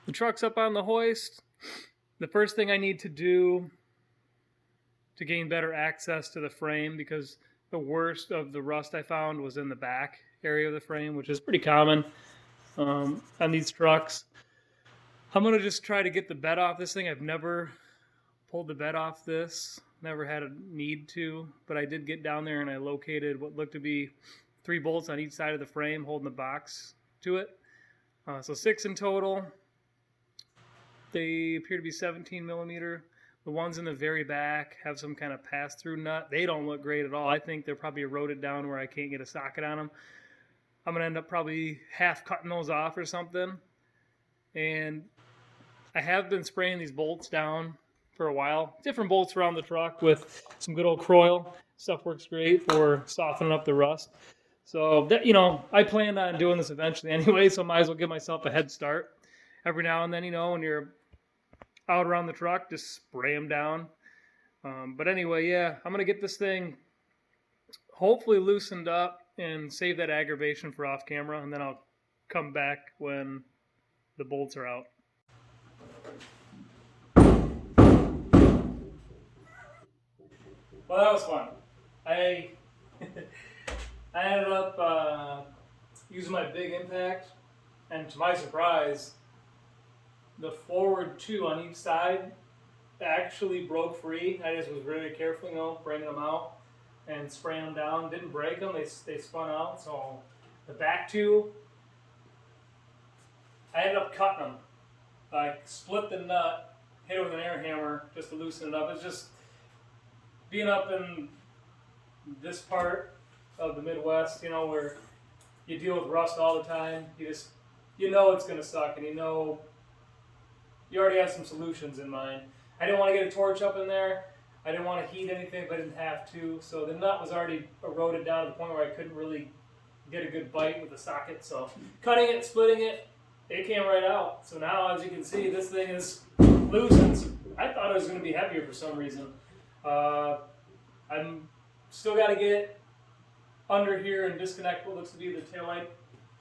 The truck's up on the hoist. The first thing I need to do to gain better access to the frame, because the worst of the rust I found was in the back area of the frame, which is pretty common on these trucks. I'm going to just try to get the bed off this thing. I've never pulled the bed off this, never had a need to, but I did get down there and I located what looked to be 3 bolts on each side of the frame holding the box to it. So 6 in total. They appear to be 17 millimeter. The ones in the very back have some kind of pass-through nut. They don't look great at all. I think they're probably eroded down where I can't get a socket on them. I'm going to end up probably half cutting those off or something. And I have been spraying these bolts down for a while. Different bolts around the truck with some good old Croil. Stuff works great for softening up the rust. So, that, I planned on doing this eventually anyway, so I might as well give myself a head start. Every now and then, when you're out around the truck, just spray them down. But anyway, yeah, I'm going to get this thing hopefully loosened up and save that aggravation for off camera, and then I'll come back when the bolts are out. Well, that was fun. I ended up using my big impact, and to my surprise, the forward 2 on each side actually broke free. I just was really careful, bringing them out and spraying them down. Didn't break them, they spun out. So the back 2, I ended up cutting them. I split the nut, hit it with an air hammer just to loosen it up. It's just being up in this part of the Midwest, where you deal with rust all the time. It's going to suck, and you already have some solutions in mind. I didn't want to get a torch up in there. I didn't want to heat anything, but I didn't have to. So the nut was already eroded down to the point where I couldn't really get a good bite with the socket. So cutting it, splitting it, it came right out. So now, as you can see, this thing is loose. I thought it was going to be heavier for some reason. I'm still got to get under here and disconnect what looks to be the taillight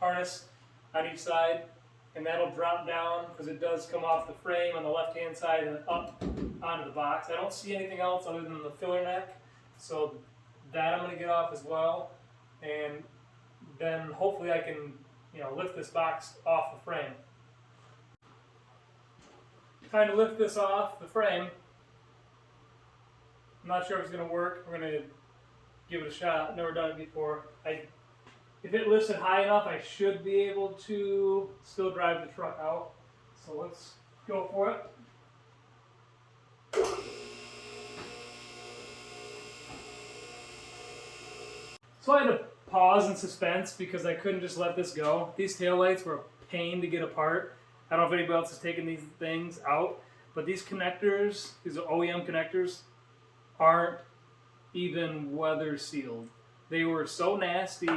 harness on each side, and that'll drop down because it does come off the frame on the left-hand side and up onto the box. I don't see anything else other than the filler neck, so that I'm going to get off as well, and then hopefully I can lift this box off the frame. Trying to lift this off the frame. I'm not sure if it's going to work. We're going to give it a shot. Never done it before. If it lifts it high enough, I should be able to still drive the truck out. So let's go for it. So I had to pause in suspense because I couldn't just let this go. These taillights were a pain to get apart. I don't know if anybody else has taken these things out, but these connectors, these OEM connectors, aren't even weather sealed. They were so nasty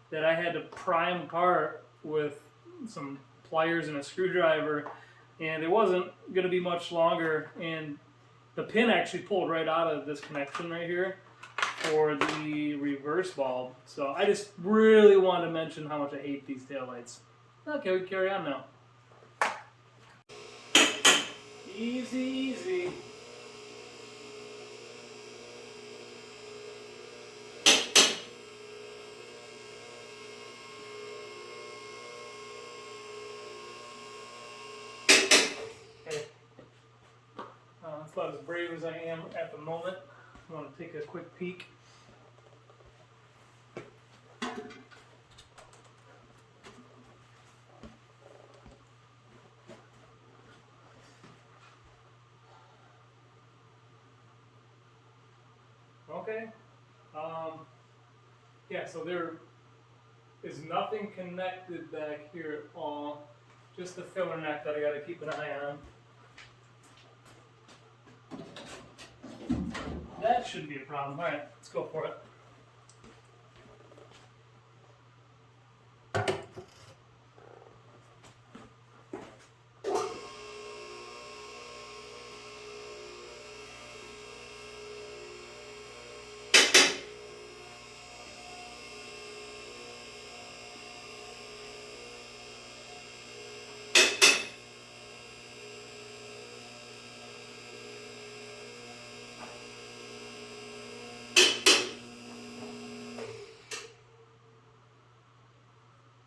that I had to pry them apart with some pliers and a screwdriver, and it wasn't going to be much longer, and the pin actually pulled right out of this connection right here for the reverse bulb. So I just really wanted to mention how much I hate these taillights. Okay, we can carry on now. Easy, easy. That's about as brave as I am at the moment. I want to take a quick peek. Okay. Yeah, so there is nothing connected back here at all. Just the filler neck that I got to keep an eye on. That shouldn't be a problem. All right, let's go for it.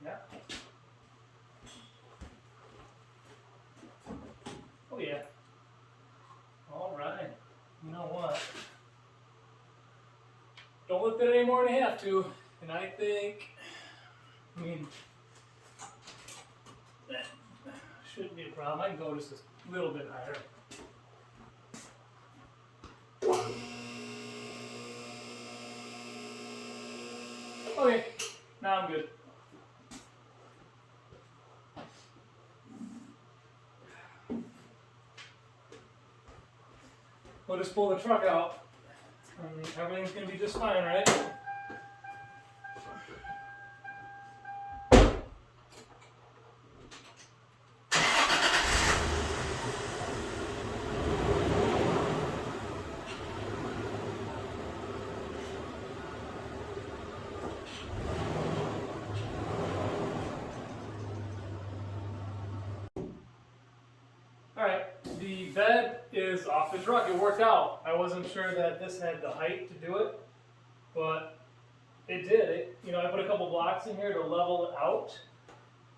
Yeah. Oh yeah. All right. You know what? Don't lift it any more than you have to. And I think, I mean, that shouldn't be a problem. I can go just a little bit higher. Okay, now I'm good. We'll just pull the truck out. Everything's gonna be just fine, right? Alright, the bed is off the truck. It worked out. I wasn't sure that this had the height to do it, but it did. I put a couple blocks in here to level it out,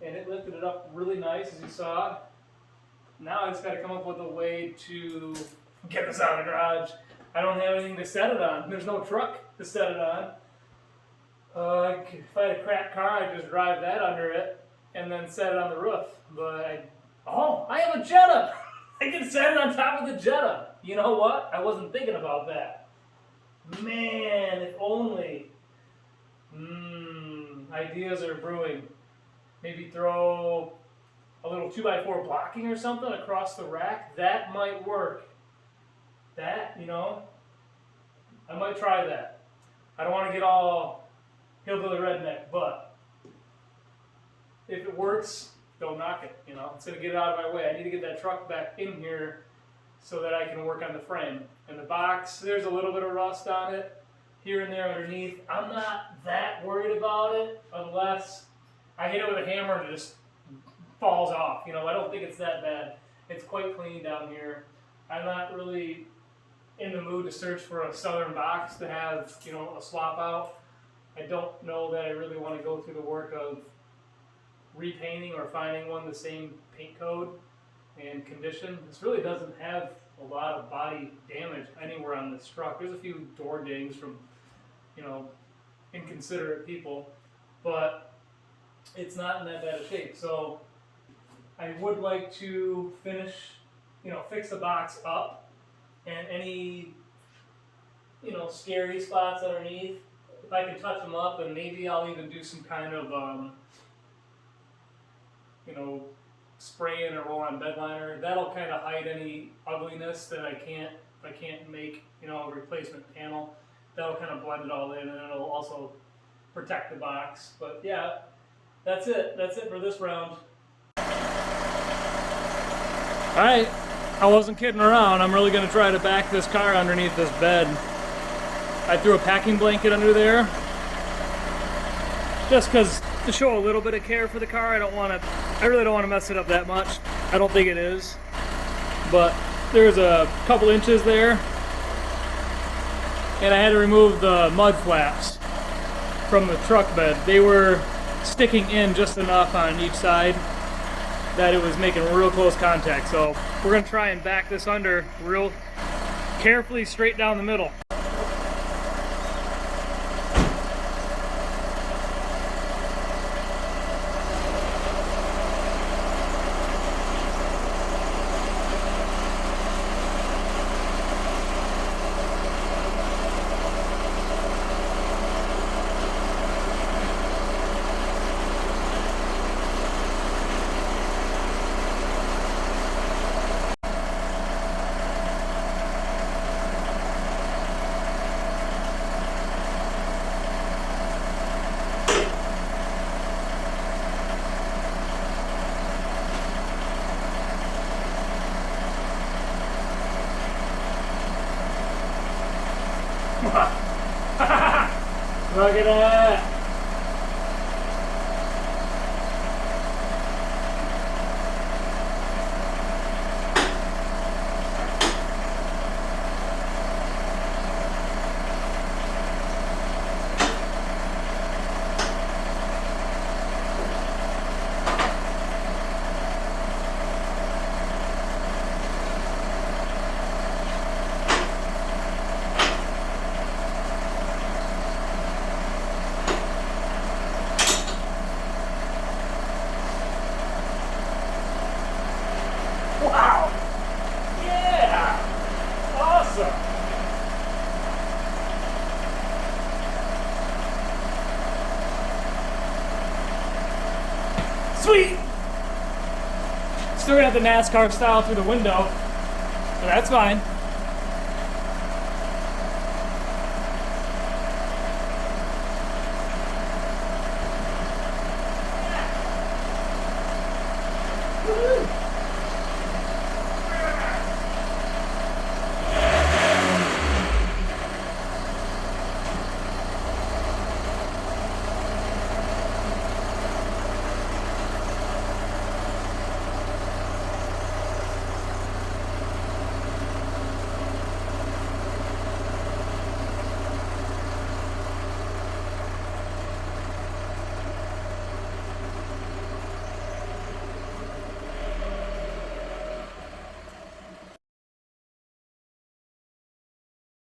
and it lifted it up really nice, as you saw. Now I just got to come up with a way to get this out of the garage. I don't have anything to set it on. There's no truck to set it on. If I had a cracked car, I'd just drive that under it and then set it on the roof. But I have a Jetta. I can set it on top of the Jetta. You know what? I wasn't thinking about that. Man, if only. Ideas are brewing. Maybe throw a little 2x4 blocking or something across the rack. That might work. That, I might try that. I don't want to get all hillbilly redneck, but if it works, don't knock it. It's going to get it out of my way. I need to get that truck back in here so that I can work on the frame. And the box, there's a little bit of rust on it here and there underneath. I'm not that worried about it unless I hit it with a hammer and it just falls off. I don't think it's that bad. It's quite clean down here. I'm not really in the mood to search for a southern box to have, a swap out. I don't know that I really want to go through the work of repainting or finding one the same paint code and condition. This really doesn't have a lot of body damage anywhere on this truck. There's a few door dings from, inconsiderate people, but it's not in that bad a shape. So I would like to finish, fix the box up, and any, scary spots underneath, if I can touch them up, and maybe I'll even do some kind of, spray-in or roll-on bed liner. That'll kind of hide any ugliness that I can't make, a replacement panel. That'll kind of blend it all in, and it'll also protect the box. But yeah, that's it. That's it for this round. Alright, I wasn't kidding around. I'm really going to try to back this car underneath this bed. I threw a packing blanket under there just because to show a little bit of care for the car. I really don't want to mess it up that much. I don't think it is, but there's a couple inches there, and I had to remove the mud flaps from the truck bed. They were sticking in just enough on each side that it was making real close contact. So we're going to try and back this under real carefully straight down the middle. Look at that! Sweet! Still gonna have the NASCAR style through the window, but that's fine.